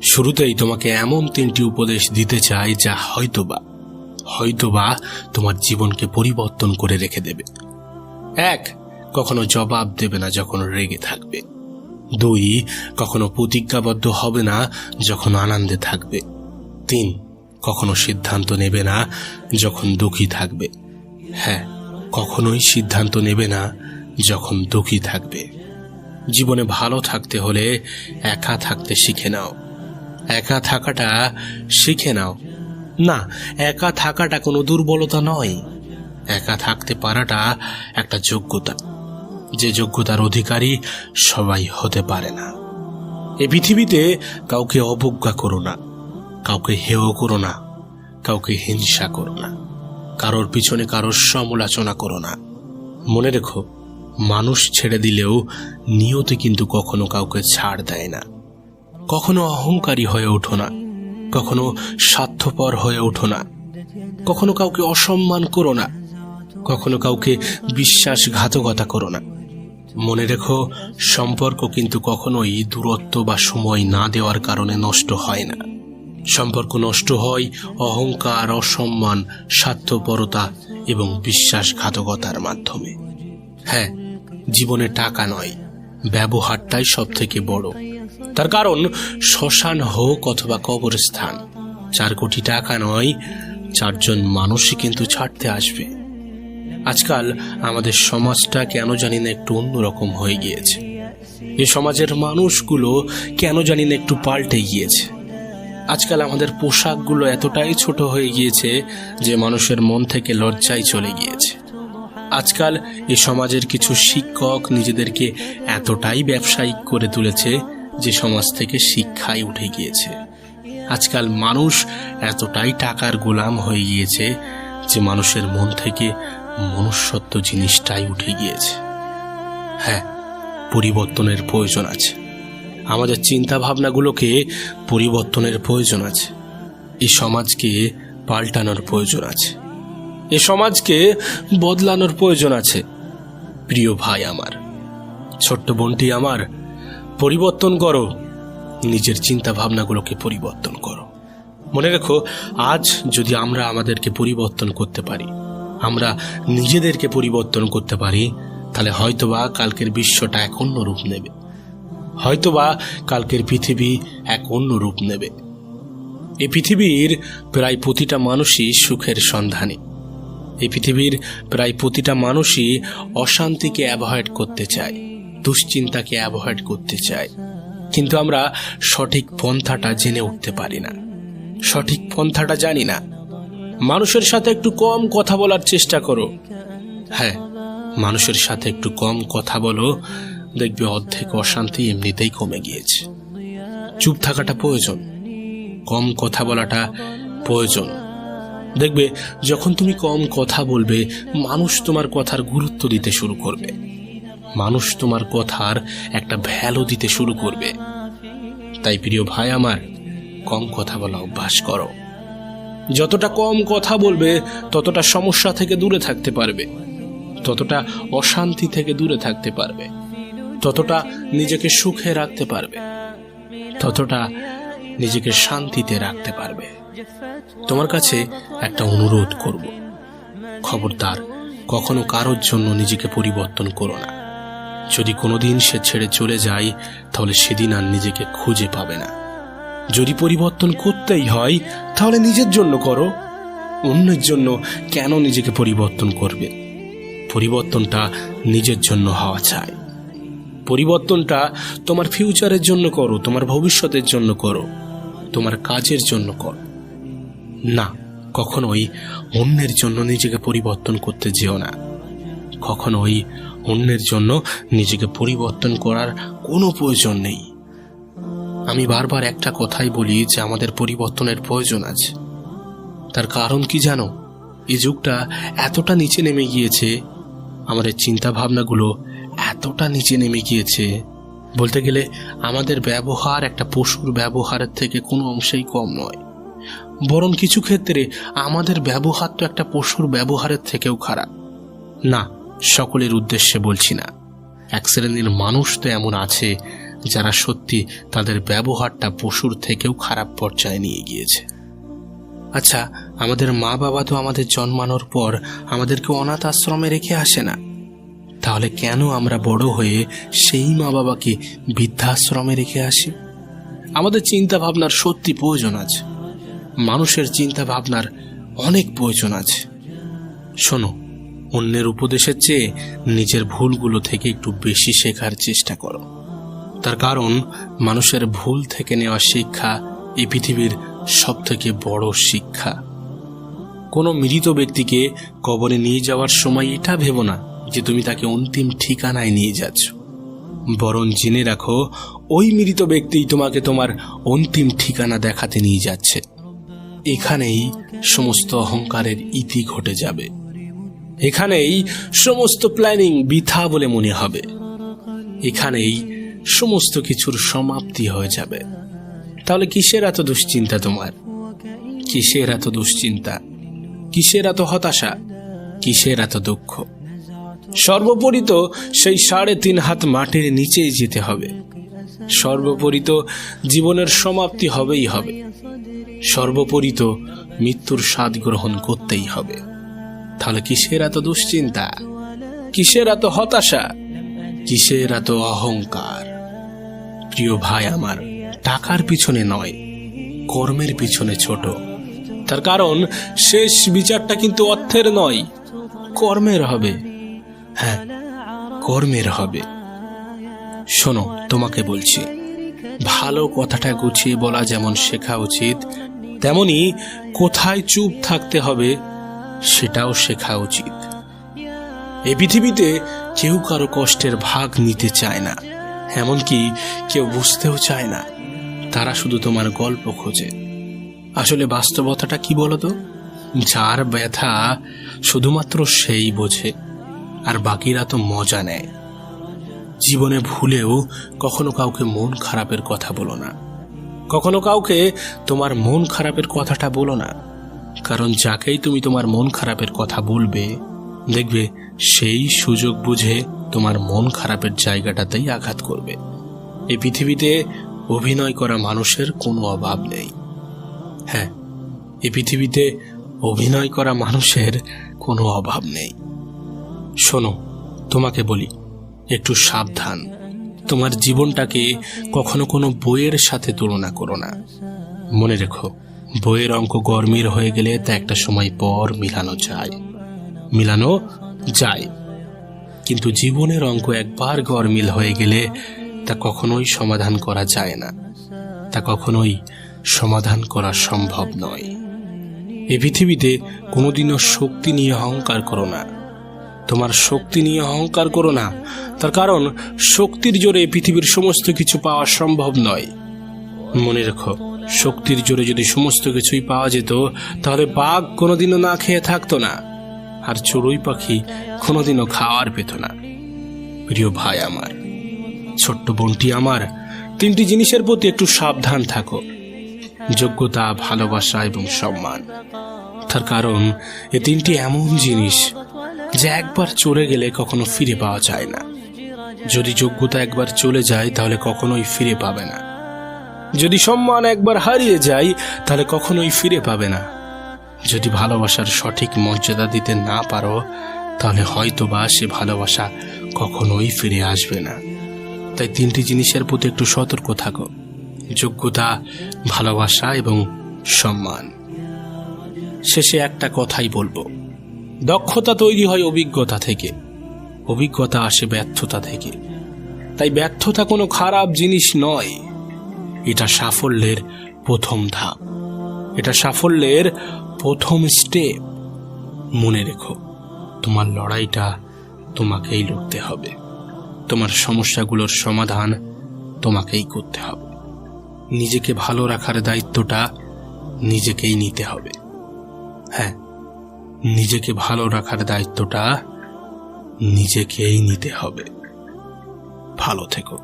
শুরুতেই তোমাকে এমন 3টি উপদেশ দিতে চাই যা হয়তোবা তোমার জীবনকে পরিবর্তন করে রেখে দেবে। 1. কখনো জবাব দেবে না যখন রেগে থাকবে। 2. কখনো প্রতিজ্ঞাবদ্ধ হবে না যখন আনন্দে থাকবে। 3. কখনো সিদ্ধান্ত নেবে না যখন দুঃখী থাকবে। হ্যাঁ, কখনোই সিদ্ধান্ত নেবে না যখন দুঃখী থাকবে। জীবনে ভালো থাকতে হলে একা থাকতে শিখে নাও। একা থাকাটা শিখে নাও। না, একা থাকাটা কোনো দুর্বলতা নয়। একা থাকতে পারাটা একটা যোগ্যতা, যে যোগ্যতার অধিকারী সবাই হতে পারে না। এই পৃথিবীতে কাউকে অবজ্ঞা করো না, কাউকে হেয় করো না, কাউকে হিংসা করো না, কারোর পিছনে কারোর সমালোচনা করো না। মনে রেখো, মানুষ ছেড়ে দিলেও নিয়তি কিন্তু কখনো কাউকে ছাড় দেয় না। কখনো অহংকারী হয়ে ওঠো না, কখনো স্বার্থপর হয়ে ওঠো না, কখনো কাউকে অসম্মান করো না, কখনো কাউকে বিশ্বাসঘাতকতা করো না। মনে রেখো, সম্পর্ক কিন্তু কখনোই দূরত্ব বা সময় না দেওয়ার কারণে নষ্ট হয় না। সম্পর্ক নষ্ট হয় অহংকার, অসম্মান, স্বার্থপরতা এবং বিশ্বাসঘাতকতার মাধ্যমে। হ্যাঁ, জীবনে টাকা নয়, ব্যবহারটাই সব থেকে বড়। তার কারণ, শ্মশান হোক অথবা কবরস্থান, 4 কোটি টাকা নয়, 4 জন মানুষই কিন্তু ছাড়তে আসবে। আজকাল আমাদের সমাজটা কেন জানি না একটু অন্যরকম হয়ে গিয়েছে। এই সমাজের মানুষগুলো কেন জানি না একটু পাল্টে গিয়েছে। আজকাল আমাদের পোশাকগুলো এতটাই ছোট হয়ে গিয়েছে যে মানুষের মন থেকে লজ্জায় চলে গিয়েছে। আজকাল এই সমাজের কিছু শিক্ষক নিজেদেরকে এতটাই ব্যবসায়িক করে তুলেছে যে সমাজ থেকে শিক্ষাই উঠে গিয়েছে। আজকাল মানুষ এতটাই টাকার গোলাম হয়ে গিয়েছে যে মানুষের মন থেকে মনুষ্যত্ব জিনিসটাই উঠে গিয়েছে। হ্যাঁ, পরিবর্তনের প্রয়োজন আছে। আমাদের চিন্তা ভাবনাগুলোকে পরিবর্তনের প্রয়োজন আছে। এই সমাজকে পাল্টানোর প্রয়োজন আছে। এই সমাজকে বদলানোর প্রয়োজন আছে। প্রিয় ভাই আমার, ছোট্ট বোনটি আমার, পরিবর্তন করো। নিজের চিন্তা ভাবনাগুলোকে পরিবর্তন করো। মনে রেখো, আজ যদি আমরা আমাদেরকে পরিবর্তন করতে পারি, আমরা নিজেদেরকে পরিবর্তন করতে পারি, তাহলে হয়তোবা কালকের বিশ্বটা এক অন্য রূপ নেবে। হয়তোবা কালকের পৃথিবী এক অন্য রূপ নেবে। এই পৃথিবীর প্রায় প্রতিটা মানুষই সুখের সন্ধানী। এই পৃথিবীর প্রায় প্রতিটা মানুষই অশান্তিকে অ্যাভয়েড করতে চায়, দুশ্চিন্তাকে অ্যাভয়েড করতে চায়। কিন্তু আমরা সঠিক পন্থাটা জেনে উঠতে পারি না, সঠিক পন্থাটা জানি না। মানুষের সাথে একটু কম কথা বলার চেষ্টা করো। হ্যাঁ, মানুষের সাথে একটু কম কথা বলো, দেখবে অর্ধেক অশান্তি এমনিতেই কমে গিয়েছে। চুপ থাকাটা প্রয়োজন, কম কথা বলাটা প্রয়োজন। দেখবে যখন তুমি কম কথা বলবে, মানুষ তোমার কথার গুরুত্ব দিতে শুরু করবে। মানুষ তোমার কথার একটা ভ্যালু দিতে শুরু করবে। তাই প্রিয় ভাই আমার, কম কথা বলা অভ্যাস করো। যতটা কম কথা বলবে, ততটা সমস্যা থেকে দূরে থাকতে পারবে, ততটা অশান্তি থেকে দূরে থাকতে পারবে, ততটা নিজেকে সুখে রাখতে পারবে, ততটা নিজেকে শান্তিতে রাখতে পারবে। তোমার কাছে একটা অনুরোধ করব, খবরদার কখনো কারোর জন্য নিজেকে পরিবর্তন করো না। যদি কোনোদিন সে ছেড়ে চলে যায়, তাহলে সেদিন আর নিজেকে খুঁজে পাবে না। যদি পরিবর্তন করতেই হয়, তাহলে নিজের জন্য করো। অন্যের জন্য কেন নিজেকে পরিবর্তন করবে? পরিবর্তনটা নিজের জন্য হওয়া চাই। পরিবর্তনটা তোমার ফিউচারের জন্য করো, তোমার ভবিষ্যতের জন্য করো, তোমার কাজের জন্য করো। না, কখনোই অন্যের জন্য নিজেকে পরিবর্তন করতে যেও না। কখনোই অন্যের জন্য নিজেকে পরিবর্তন করার কোনো প্রয়োজন নেই। আমি বারবার একটা কথাই বলি যে আমাদের পরিবর্তনের প্রয়োজন আছে। তার কারণ কি জানো? এই যুগটা এতটা নিচে নেমে গিয়েছে, আমাদের চিন্তা ভাবনাগুলো এতটা নিচে নেমে গিয়েছে, বলতে গেলে আমাদের ব্যবহার একটা পশুর ব্যবহারের থেকে কোনো অংশেই কম নয়। বরং কিছু ক্ষেত্রে আমাদের ব্যবহার তো একটা পশুর ব্যবহারের থেকেও খারাপ। না, সকলের উদ্দেশ্যে বলছি না। এক শ্রেণীর মানুষ তো এমন আছে যারা সত্যি তাদের ব্যবহারটা পশুর থেকেও খারাপ পর্যায়ে নিয়ে গিয়েছে। আচ্ছা, আমাদের মা বাবা তো আমাদের জন্মানোর পর আমাদেরকে অনাথ আশ্রমে রেখে আসে না, তাহলে কেন আমরা বড় হয়ে সেই মা বাবাকে বৃদ্ধাশ্রমে রেখে আসি? আমাদের চিন্তা ভাবনার সত্যি প্রয়োজন আছে, মানুষের চিন্তা ভাবনার অনেক প্রয়োজন আছে। শোনো, অন্যের উপদেশের চেয়ে নিজের ভুলগুলো থেকে একটু বেশি শেখার চেষ্টা করো। তার কারণ মানুষের ভুল থেকে নেওয়া শিক্ষা এই পৃথিবীর সব থেকে বড় শিক্ষা। কোনো মৃত ব্যক্তিকে কবরে নিয়ে যাওয়ার সময় এটা ভেবো না যে তুমি তাকে অন্তিম ঠিকানায় নিয়ে যাচ্ছ, বরং জেনে রাখো ওই মৃত ব্যক্তিই তোমাকে তোমার অন্তিম ঠিকানা দেখাতে নিয়ে যাচ্ছে। এখানেই সমস্ত অহংকারের ইতি ঘটে যাবে, এখানেই সমস্ত প্ল্যানিং বৃথা বলে মনে হবে, এখানেই সমস্ত কিছুর সমাপ্তি হয়ে যাবে। তাহলে কিসের এত দুশ্চিন্তা তোমার? কিসের এত দুশ্চিন্তা? কিসের এত হতাশা? কিসের এত দুঃখ? সর্বোপরি তো সেই 3.5 হাত মাটির নিচেই যেতে হবে। সর্বোপরি তো জীবনের সমাপ্তি হবেই হবে। সর্বোপরি তো মৃত্যুর স্বাদ গ্রহণ করতেই হবে। তাহলে কিসের এত দুশ্চিন্তা? কিসের এত হতাশা? কিসের এত অহংকার? প্রিয় ভাই আমার, টাকার পিছনে নয়, কর্মের পিছনে ছোট। তার কারণ শেষ বিচারটা কিন্তু অর্থের নয়, কর্মের হবে। হ্যাঁ, কর্মের হবে। শোনো, তোমাকে বলছি, ভালো কথাটা গুছিয়ে বলা যেমন শেখা উচিত, তেমনি কোথায় চুপ থাকতে হবে সেটাও শেখা উচিত। এই পৃথিবীতে কেউ কারো কষ্টের ভাগ নিতে চায় না, এমনকি কেউ বুঝতেও চায় না। তারা শুধু তোমার গল্প খোঁজে। আসলে বাস্তবতাটা কি বলতো? যার ব্যথা শুধুমাত্র সেই বোঝে, আর বাকিরা তো মজা নেয়। জীবনে ভুলেও কখনো কাউকে মন খারাপের কথা বলো না, কখনো কাউকে তোমার মন খারাপের কথাটা বলো না। কারণ যাকেই তুমি তোমার মন খারাপের কথা বলবে, দেখবে সেই সুযোগ বুঝে তোমার মন খারাপের জায়গাটাতেই আঘাত করবে। এই পৃথিবীতে অভিনয় করা মানুষের কোনো অভাব নেই। হ্যাঁ, এই পৃথিবীতে অভিনয় করা মানুষের কোনো অভাব নেই। শোনো, তোমাকে বলি, একটু সাবধান। তোমার জীবনটাকে কখনো কোনো বইয়ের সাথে তুলনা করো না। মনে রেখো, বইয়ের অঙ্ক গরমিল হয়ে গেলে তা একটা সময় পর মিলানো যায়, কিন্তু জীবনের অঙ্ক একবার গরমিল হয়ে গেলে তা কখনোই সমাধান করা যায় না, তা কখনোই সমাধান করা সম্ভব নয়। এই পৃথিবীতে কোনোদিনও শক্তি নিয়ে অহংকার করো না। তোমার শক্তি নিয়ে অহংকার করো না, তার কারণ শক্তির জোরে পৃথিবীর সমস্ত কিছু পাওয়া সম্ভব নয়। মনে রেখো, শক্তির জোরে যদি সমস্ত কিছুই পাওয়া যেত, তাহলে বাঘ কোনোদিনও না খেয়ে থাকতো না, আর চড়ুই পাখি কোনোদিনও খাওয়ার পেত না। প্রিয় ভাই আমার, ছোট্ট বোনটি আমার, 3টি জিনিসের প্রতি একটু সাবধান থাকো: যোগ্যতা, ভালোবাসা এবং সম্মান। তার কারণ এই 3টি এমন জিনিস যে একবার চলে গেলে কখনো ফিরে পাওয়া যায় না। যদি যোগ্যতা একবার চলে যায় তাহলে কখনোই ফিরে পাবে না। যদি সম্মান একবার হারিয়ে যায় তাহলে কখনোই ফিরে পাবে না। যদি ভালোবাসার সঠিক মর্যাদা দিতে না পারো তাহলে হয়তোবা সে ভালোবাসা কখনোই ফিরে আসবে না। তাই 3টি জিনিসের প্রতি একটু সতর্ক থাকো: যোগ্যতা, ভালোবাসা এবং সম্মান। শেষে একটা কথাই বলবো, দক্ষতা তৈরি হয় অভিজ্ঞতা থেকে, অভিজ্ঞতা আসে ব্যর্থতা থেকে। তাই ব্যর্থতা কোনো খারাপ জিনিস নয়, এটা সাফল্যের প্রথম ধাপ, এটা সাফল্যের প্রথম স্টেপ। মনে রেখো, তোমার লড়াইটা তোমাকেই লড়তে হবে, তোমার সমস্যাগুলোর সমাধান তোমাকেই করতে হবে। নিজেকে ভালো রাখার দায়িত্বটা নিজেকেই নিতে হবে। হ্যাঁ, নিজেকে ভালো রাখার দায়িত্বটা নিজেকেই নিতে হবে। ভালো থেকো।